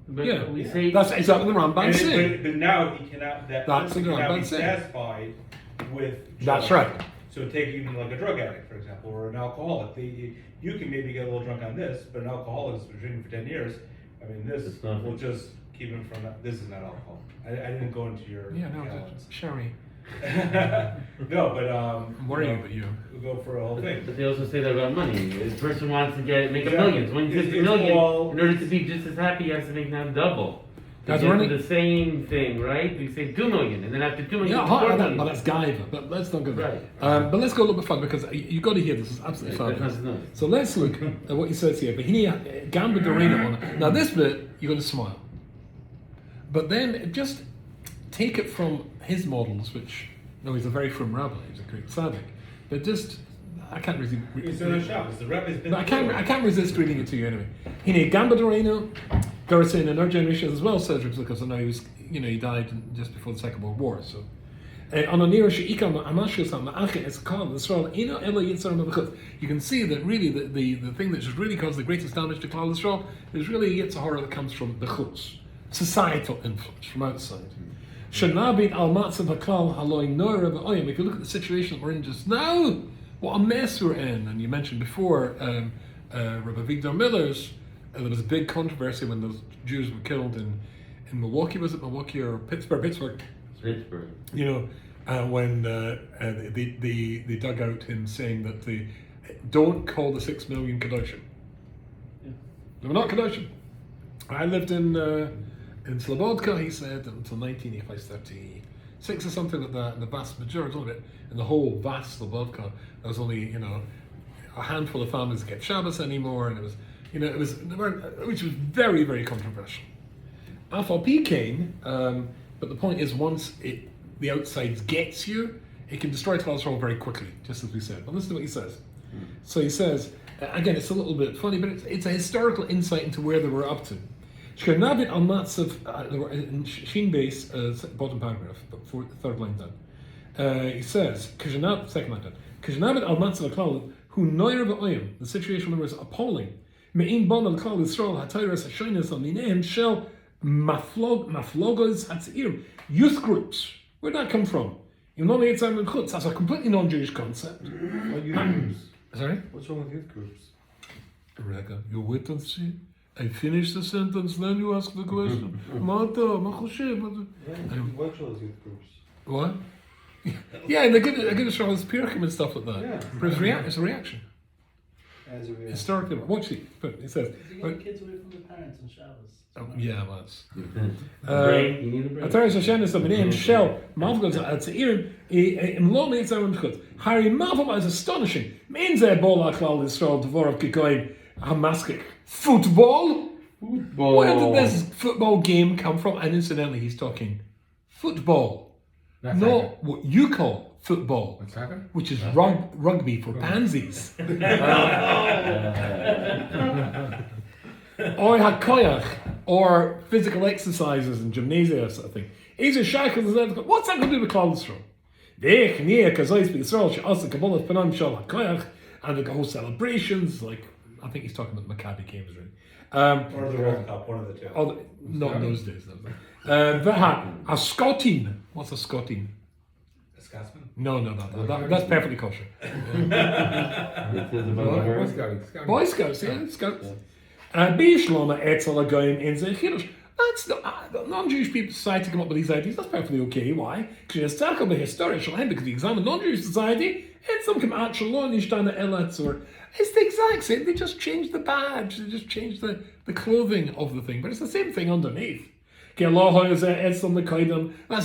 But Yeah. we say That's exactly the Ramban And said. but now he cannot. That That's person the cannot Ramban be said. satisfied with. That's drugs. right. So take even like a drug addict, for example, or an alcoholic. You can maybe get a little drunk on this, but an alcoholic has been drinking for 10 years. This It's nothing. will just keep him from. This is not alcohol. I didn't go into your. Yeah, no, gallons. Sherry. No, but I'm worrying about you. We'll go for a whole thing. But they also say that about money. The person wants to make a Exactly. million, 20, 50 It's million. all- In order to be just as happy, he has to make now double. To Guys, get we're to only- the same thing, right? We say 2 million, and then after 2 million, Yeah, it's 4 but million. that's Gaiva. But let's not go there. Right. But let's go a little bit further because you got to hear this is absolutely Right, fabulous. that's nuts. So let's look at what he says here. But he gamba darena on it. Now this bit you're going to smile, but then just take it from his models, which he's a very frum rabbi, he's a great tzaddik, but just I can't resist. It's in the shop. It's the rep has been. I can't resist reading it to you anyway. Hine gamba darena. Garrison in our generation as well says because I know he was, he died just before the Second World War. So, you can see that really the thing that just really caused the greatest damage to Klal Yisroel is really Yetzer Hara that comes from the chutz, societal influence from outside. If you look at the situation that we're in just now, what a mess we're in. And you mentioned before, Rabbi Victor Miller's. There was a big controversy when those Jews were killed in Milwaukee. Was it Milwaukee or Pittsburgh? Pittsburgh. When they dug out him saying that they don't call the 6 million Kedoshim. Yeah. They were not Kedoshim. I lived in Slobodka, he said, until 1936 or something like that. And the vast majority of it, in the whole vast Slobodka, there was only a handful of families that get Shabbos anymore, and it was. Which was very, very controversial. Alpha came, but the point is, once the outside gets you, it can destroy Klal Yisroel very quickly, just as we said. But listen to what he says. So he says, again, it's a little bit funny, but it's a historical insight into where they were up to. Shkernavit al Matzav, in Shin base, bottom paragraph, third line down. He says, second line down, Kajnavit al Matzav Klal, who noyer ba'oyim, the situation was appalling. Me'in bon al Klal Yisroel ha'tayras ha'shoynes al minehem shel maflogos hatzir, youth groups. Where'd that come from? That's a completely non-Jewish concept. What youth groups? Sorry? What's wrong with youth groups? Rebecca, you wait and see. I finish the sentence, then you ask the question. What What shows youth groups? What? Yeah, and they're going to show us Pirkim and stuff like that. Yeah. But it's a reaction. As a real. historically, watch it. But it says, You get the kids away from the parents on Shabbos. oh, yeah, well, it's. Break, you need a break. התורה של השם זה ביניהם של מבגוד הצעירים הם לא מייצר ממחוד. Harry Marvel is astonishing. Means a ball like Klal Yisroel Dvorov Kikoim Hamaskik. Football? Where did this football game come from? And incidentally, he's talking football. Not Not soccer. what you call football, What's soccer? which is rugby for pansies. Or hakoyach, or physical exercises and gymnasia sort of thing. He's a shaykh. What's that going to do with Klal Yisroel? Ve'ech niya kazois b'Yisrael she'asa kabbalah panam shal hakoyach, and the whole celebrations, like, I think he's talking about Maccabi games, really. Or the World Cup, one of the two. Not in those days. A Scottin. What's a Scottin? A Scotsman? No, that's perfectly kosher. It says about the Boy word. Scouting. Boy Scouts, yeah, Scouts. Bishlama etzel agoyim in ze chiddush. That's not non-Jewish people society come up with these ideas. That's perfectly okay. Why? Because it's talking about historical and because you examine non-Jewish society, it's some come or it's the exact same. They just changed the badge. They just changed the clothing of the thing, but it's the same thing underneath. That's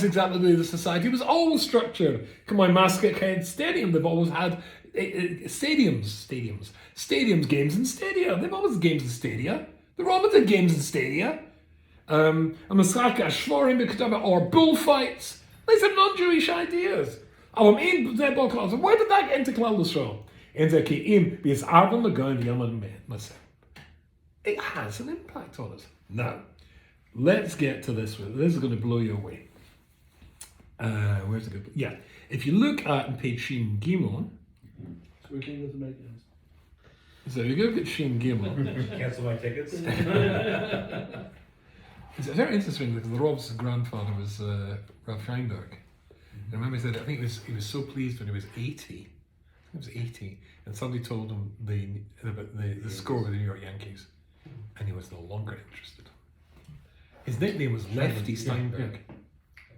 exactly the way the society was always structured. Come on, Mascot Head Stadium. They've always had stadiums, games in stadia. They've always had games in stadia. They've always had games in stadia. Or bullfights. These are non-Jewish ideas. Where did that get into Klal Yisroel? It has an impact on us. Now, let's get to this one. This is going to blow you away. Where's it good? Yeah. If you look at page Shin Gimel, So we can go to Megan's. so you go at Shin Gimel. Cancel my tickets. It's very interesting because the Rob's grandfather was Rav Feinberg. I remember he said, I think he was so pleased when he was 80. He was 80, and somebody told him the score with the New York Yankees, and he was no longer interested. His nickname was Lefty Steinberg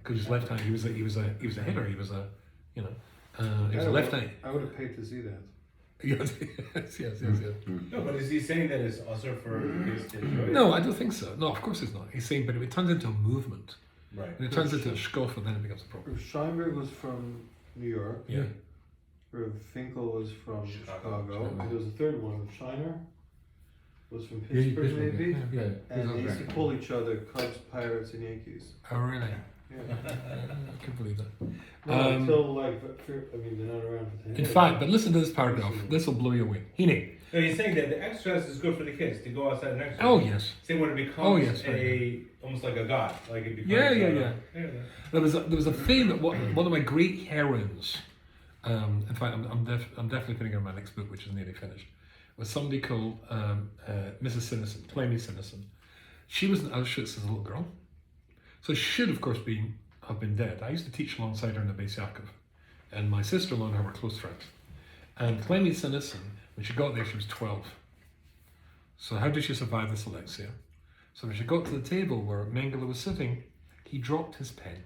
because he's left-handed. He was a hitter. He was a he was a left-handed. I would have paid to see that. yes. No, but is he saying that it's also for kids to enjoy? No, I don't think so. No, of course it's not. He's saying, but if it turns into a movement, Right. when it turns into a shkoff, then it becomes a problem. Rav Steinberg was from New York. Yeah. Rav Finkel was from Chicago. Chicago. And there was a third one, Rav Shiner was from Yeah, Pittsburgh, Pittsburgh, maybe. yeah. And they used to pull each other, Cubs, Pirates, and Yankees. Oh, really? Yeah. I can believe that. No, until like, they're not around for 10 In years. fact, but listen to this paragraph. This will blow you away. Hine. No, he's saying that the exercise is good for the kids to go outside and exercise. Oh, yes. Saying when it becomes almost like a god, like it becomes. Yeah. There was a thing that one of my great heroines. In fact, I'm definitely putting her in my next book, which is nearly finished. Was somebody called Mrs. Sinnison, Clemmy Sinnison. She was in Auschwitz as a little girl, so she should, of course, have been dead. I used to teach alongside her in the Beis Yaakov, and my sister-in-law and her were close friends. And Clemmy Sinnison, when she got there, she was 12. So how did she survive this, Alexia? So when she got to the table where Mengele was sitting, he dropped his pen.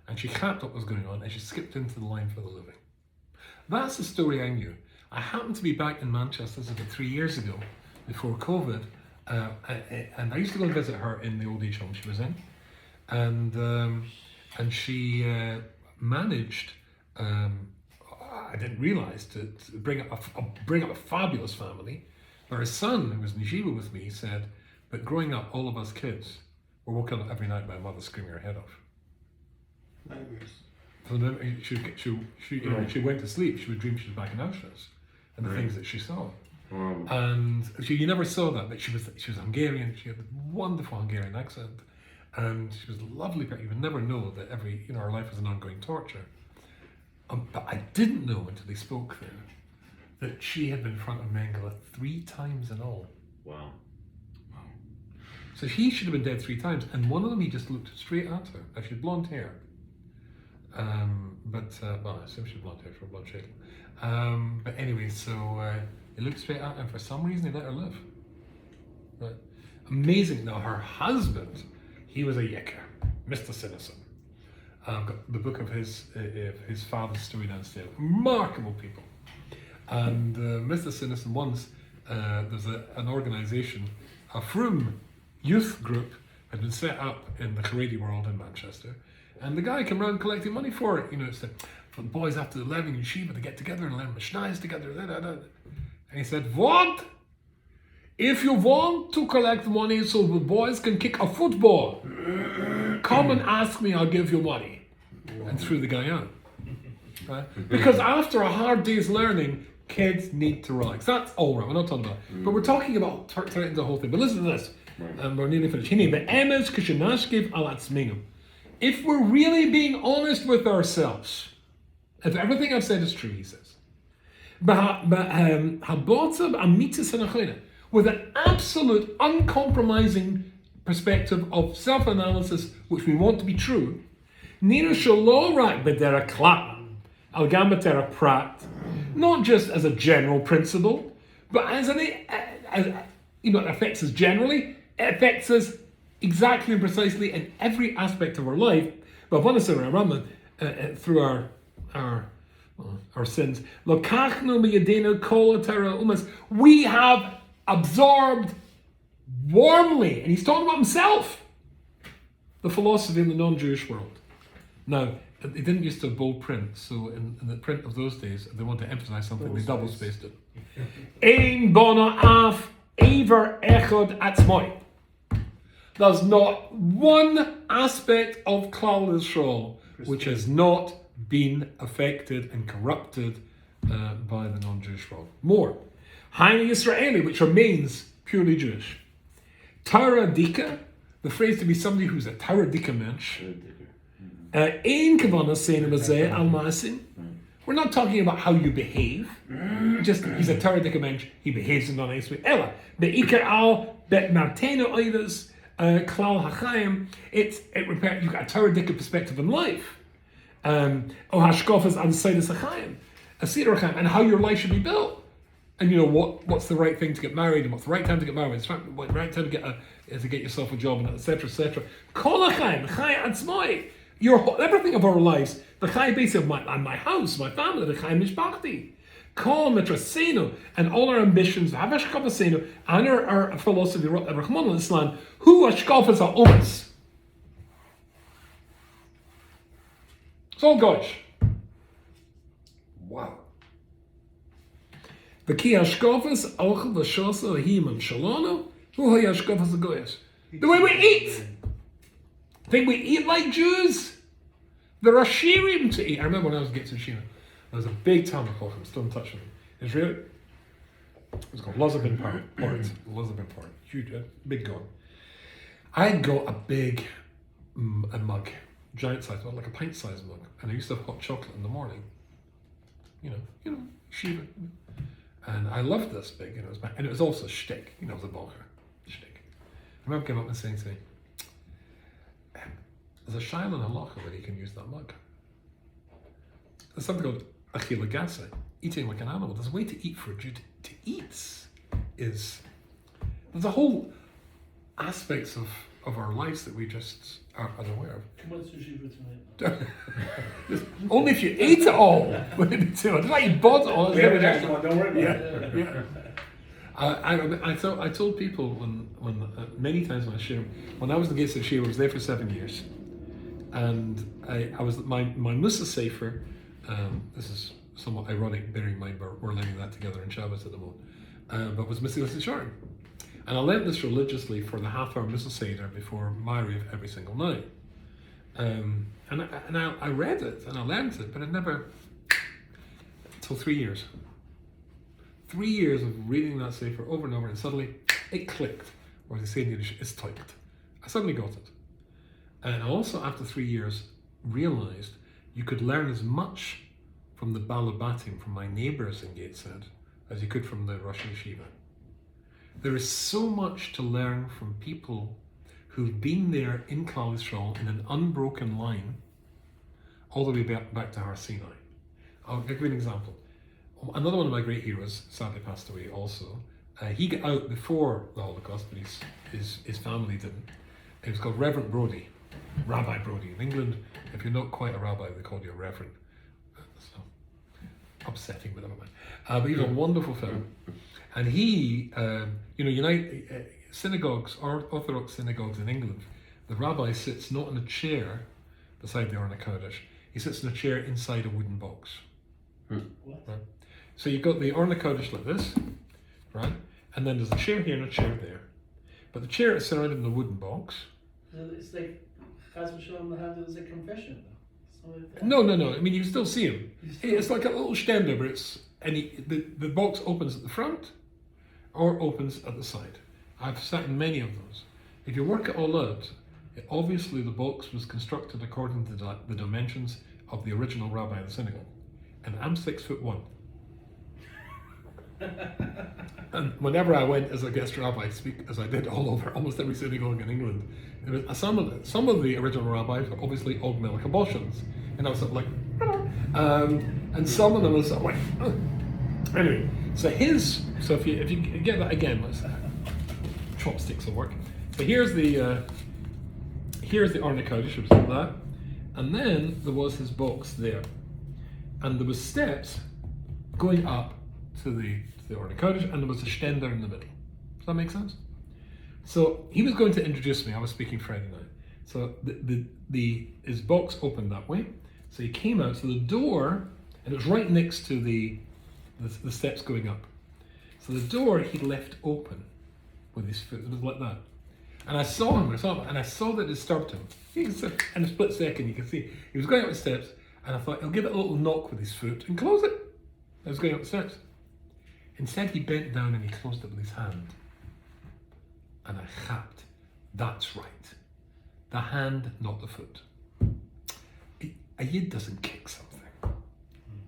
And she capped what was going on, and she skipped into the line for the living. That's the story I knew. I happened to be back in Manchester, this was about 3 years ago, before COVID, and I used to go and visit her in the old age home she was in, and she managed. I didn't realise to bring up a fabulous family. But her son, who was in yeshiva with me, said, "But growing up, all of us kids were woken up every night by a mother screaming her head off." Nightmares. So then she went to sleep. She would dream she was back in Auschwitz, and the things that she saw. And you never saw that, but she was Hungarian. She had a wonderful Hungarian accent, and she was a lovely person. You would never know that her life was an ongoing torture. But I didn't know until they spoke there that she had been in front of Mengele 3 times in all. Wow. So he should have been dead 3 times, and one of them he just looked straight at her. Now she had blonde hair, well, I assume she had blonde hair for a blonde shade. But anyway, so he looked straight at her, and for some reason he let her live. Right. Amazing. Now her husband, he was a yicker, Mr. Sinnison. I've got the book of his father's story downstairs. Remarkable people. And Mr. Sinison once, there's an organisation, a Froome youth group had been set up in the Haredi world in Manchester, and the guy came around collecting money for it. It's for the boys after 11 in Yeshiva to get together and learn Mishnahs together. And he said, what? If you want to collect money so the boys can kick a football, come and ask me, I'll give you money. And threw the guy out. Right? Because after a hard day's learning, kids need to relax. That's all right, we're not talking about it. But we're talking about turning the whole thing. But listen to this, and we're nearly finished. If we're really being honest with ourselves, if everything I've said is true, he says, with an absolute, uncompromising perspective of self-analysis, which we want to be true, not just as a general principle, but as it affects us generally, it affects us exactly and precisely in every aspect of our life. But through our sins, we have absorbed warmly, and he's talking about himself, the philosophy in the non-Jewish world. Now, they didn't used to have bold print, so in the print of those days, they want to emphasize something, they double-spaced it. Ein bona af ever echad atzmoi. There's not one aspect of Klal Yisroel which has not been affected and corrupted by the non-Jewish world. More. Haini Israeli, which remains purely Jewish. Torah Dika, the phrase to be somebody who's a Torah Dika mensch. Ein kavana seinu bazeh al maasim. We're not talking about how you behave. Just he's a Torah Dika mensch, he behaves in a nice way. Ella, beikar al bet martenu oidas klal hachayim. You've got a Torah Dika perspective in life. Oh hashkofas an seidas hachayim, a siddur hachayim, and how your life should be built. And what's the right thing to get married, and what's the right time to get married, what's the right time to get yourself a job, and etc. etc. Kol hachayim, chay atzmoi. Everything of our lives, the chay base of my house, my family, the chay mishpachti, kol metrasenu, and all our ambitions, havashkavasenu, and our philosophy, Rahman al-Islam, who ashkafas ha'umas. It's all gosh. Wow. The ki ashkafas ochel v'shosa himam shalonu, who ha'ashkafas ha'goyas. The way we eat. Think we eat like Jews? There are shirim to eat. I remember when I was getting to Shima, there was a big Talmud called, I'm still in touch with him. Israel. It was called Lozabin Port. Huge, big guy. I got a big a mug, giant size, like a pint-sized mug, and I used to have hot chocolate in the morning. Shiva. And I loved this big, and it was also shtick, it was a bocher, shtick. I remember came up and saying to me, there's a shaila in halacha that he can use that mug. There's something called achila gasa, eating like an animal. There's a way to eat for a Jew to eat. There's a whole aspects of our lives that we just are unaware of. Too much sushi for tonight. Only if you ate it all would it be too much. It's like you bought it all. We have an extra one, don't worry about it. I told people when many times when I shared, when I was in the gates of Shia, I was there for 7 years, and I was my Musa Sefer. This is somewhat ironic, bearing in mind we're learning that together in Shabbos at the moment. But was Mesilas Yesharim, and I learned this religiously for the half-hour Musa Seder before Ma'ariv every single night. And I read it and I learned it, but it never until 3 years. 3 years of reading that Sefer over and over, and suddenly it clicked, or as they say in Yiddish, it's typed. I suddenly got it. And I also, after 3 years, realized you could learn as much from the Balabatim, from my neighbors in Gateshead, as you could from the Rosh Yeshiva. There is so much to learn from people who've been there in Klal Yisroel in an unbroken line, all the way back to Har Sinai. I'll give you an example. Another one of my great heroes sadly passed away also. He got out before the Holocaust, but his family didn't. It was called Reverend Brodie, Rabbi Brodie. In England, if you're not quite a rabbi, they call you a reverend. So, upsetting, but never mind. But he's a wonderful film. And he, synagogues, Orthodox synagogues in England, the rabbi sits not in a chair beside the Orna Kodesh, he sits in a chair inside a wooden box. What? Right? So you've got the Orna Kodesh like this, right? And then there's a chair here and a chair there. But the chair is surrounded in a wooden box. It's like Chas v'Shalom to have it as a confession, though. Something like that. No. I mean, you can still see him. It's like a little stender, but the box opens at the front or opens at the side. I've sat in many of those. If you work it all out, obviously the box was constructed according to the dimensions of the original rabbi of the synagogue. And I'm 6'1". And whenever I went as a guest rabbi to speak, as I did all over almost every synagogue in England, there was some of the original rabbis were obviously Ogmel Kaboshans, and I was sort of like, and some of them was sort of like, anyway. So if you get that again, let's chopsticks will work. So here's the Orna Kodesh, which was like that, and then there was his box there, and there was steps going up to the Orna Kodesh, and there was a stender in the middle. Does that make sense? So he was going to introduce me. I was speaking Friday night. So his box opened that way. So he came out. So the door, and it was right next to the steps going up. So the door he left open with his foot. It was like that. And I saw him, and I saw that it disturbed him. In a split second, you can see he was going up the steps, and I thought he'll give it a little knock with his foot and close it. I was going up the steps. Instead, he bent down and he closed it with his hand. And I chapped. That's right. The hand, not the foot. A Yid doesn't kick something.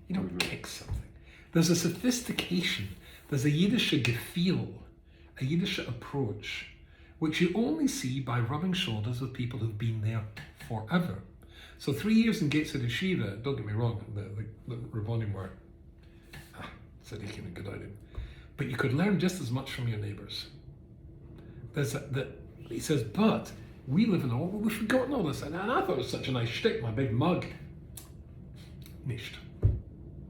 You don't kick something. There's a sophistication. There's a Yiddish gefühl, a Yiddish approach, which you only see by rubbing shoulders with people who've been there forever. So 3 years in Gateshead Yeshiva, don't get me wrong, the Rabbonim were tzaddikim and gedolim, but you could learn just as much from your neighbors. He says, but we live in we've forgotten all this, and I thought it was such a nice shtick, my big mug. Nicht.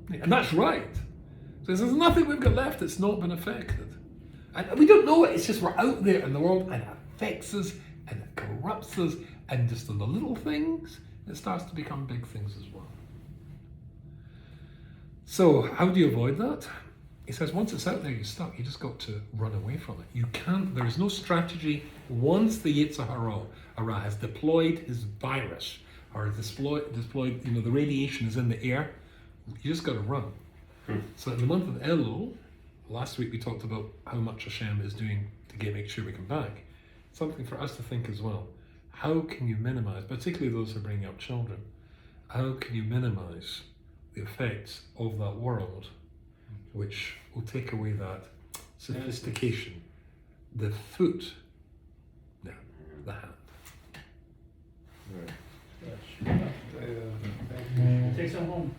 And that's right. So there's nothing we've got left that's not been affected. And we don't know it, it's just we're out there in the world, and it affects us, and it corrupts us, and just on the little things, it starts to become big things as well. So how do you avoid that? He says once it's out there, you're stuck. You just got to run away from it. You can't, there is no strategy. Once the Yetzer Hara has deployed his virus, or deployed, the radiation is in the air, you just got to run. So in the month of Ellul, last week we talked about how much Hashem is doing to make sure we come back. Something for us to think as well. How can you minimize, particularly those who are bringing up children, how can you minimize the effects of that world, which will take away that sophistication, the foot, no, the hand. They, Take some home.